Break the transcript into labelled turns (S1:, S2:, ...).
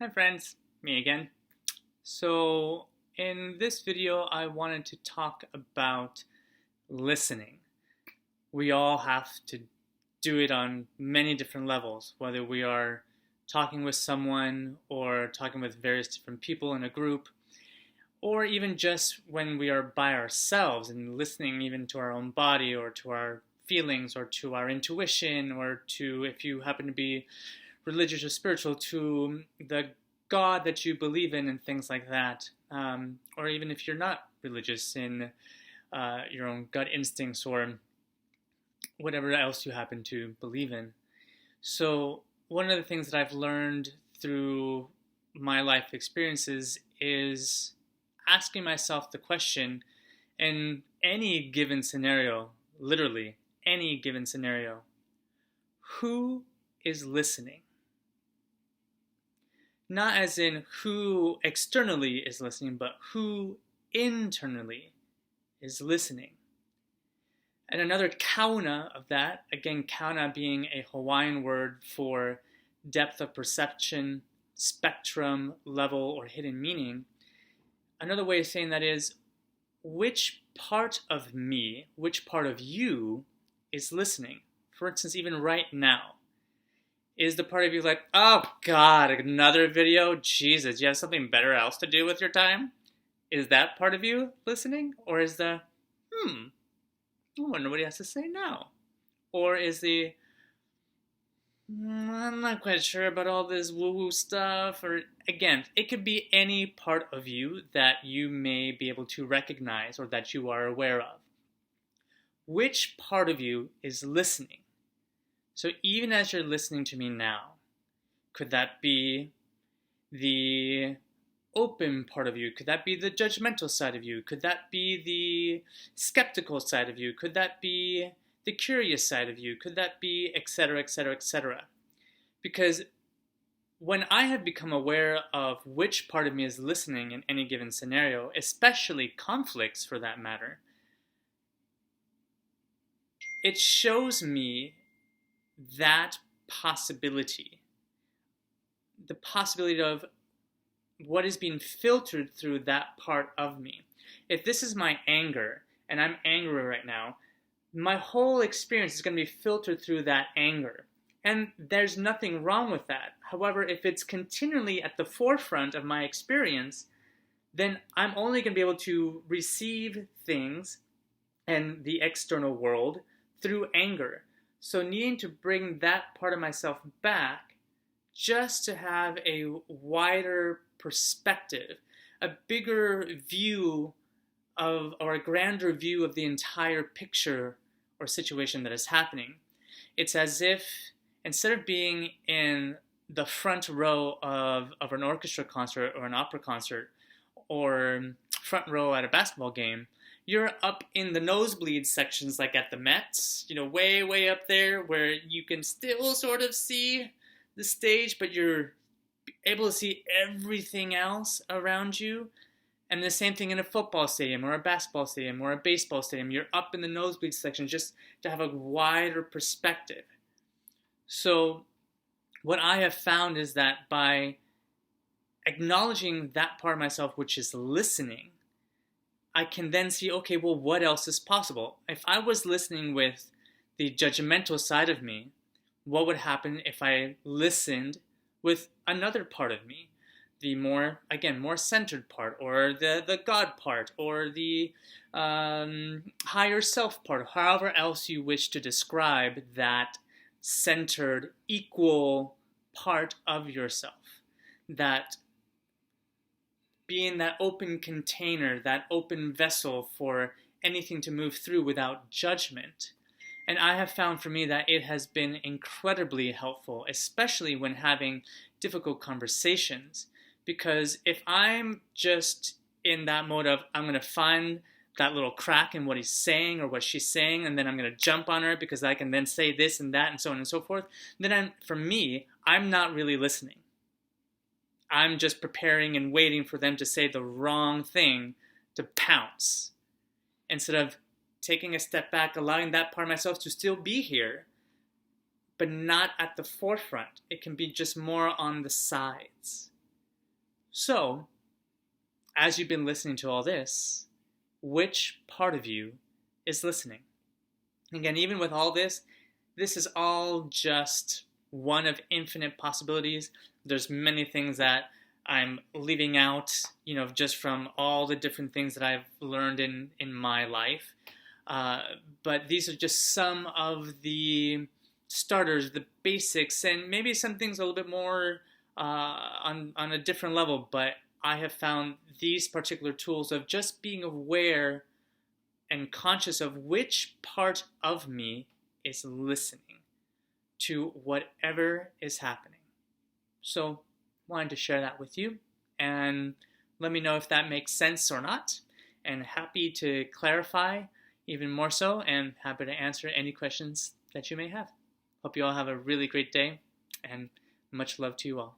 S1: Hi friends, me again. So in this video I wanted to talk about listening. We all have to do it on many different levels, whether we are talking with someone or talking with various different people in a group, or even just when we are by ourselves and listening even to our own body or to our feelings or to our intuition or to, if you happen to be religious or spiritual, to the God that you believe in and things like that. Or even if you're not religious, in your own gut instincts or whatever else you happen to believe in. So, one of the things that I've learned through my life experiences is asking myself the question in any given scenario, literally any given scenario, who is listening? Not as in who externally is listening, but who internally is listening. And another kauna of that, again, kauna being a Hawaiian word for depth of perception, spectrum, level, or hidden meaning. Another way of saying that is which part of me, which part of you is listening? For instance, even right now, is the part of you like, oh God, another video? Jesus, you have something better else to do with your time? Is that part of you listening? Or is the, I wonder what he has to say now? Or is the, I'm not quite sure about all this woo woo stuff? Or again, it could be any part of you that you may be able to recognize or that you are aware of. Which part of you is listening? So even as you're listening to me now, could that be the open part of you? Could that be the judgmental side of you? Could that be the skeptical side of you? Could that be the curious side of you? Could that be etc., etc., etc.? Because when I have become aware of which part of me is listening in any given scenario, especially conflicts for that matter, it shows me that possibility. The possibility of what is being filtered through that part of me. If this is my anger, and I'm angry right now, my whole experience is going to be filtered through that anger. And there's nothing wrong with that. However, if it's continually at the forefront of my experience, then I'm only going to be able to receive things and the external world through anger. So needing to bring that part of myself back just to have a wider perspective, a bigger view of, or a grander view of the entire picture or situation that is happening. It's as if instead of being in the front row of an orchestra concert or an opera concert or front row at a basketball game, you're up in the nosebleed sections like at the Mets, way, way up there where you can still sort of see the stage, but you're able to see everything else around you. And the same thing in a football stadium or a basketball stadium or a baseball stadium. You're up in the nosebleed section just to have a wider perspective. So what I have found is that by acknowledging that part of myself which is listening, I can then see, okay, well, what else is possible? If I was listening with the judgmental side of me, what would happen if I listened with another part of me? The more, again, more centered part, or the God part, or the higher self part, however else you wish to describe that centered, equal part of yourself. That being that open container, that open vessel for anything to move through without judgment. And I have found for me that it has been incredibly helpful, especially when having difficult conversations. Because if I'm just in that mode of, I'm going to find that little crack in what he's saying or what she's saying, and then I'm going to jump on her because I can then say this and that and so on and so forth, then for me, I'm not really listening. I'm just preparing and waiting for them to say the wrong thing to pounce. Instead of taking a step back, allowing that part of myself to still be here, but not at the forefront. It can be just more on the sides. So, as you've been listening to all this, which part of you is listening? Again, even with all this, this is all just one of infinite possibilities. There's many things that I'm leaving out, just from all the different things that I've learned in my life. But these are just some of the starters, the basics, and maybe some things a little bit more on a different level. But I have found these particular tools of just being aware and conscious of which part of me is listening to whatever is happening. So, wanted to share that with you, and let me know if that makes sense or not, and happy to clarify even more so, and happy to answer any questions that you may have. Hope you all have a really great day, and much love to you all.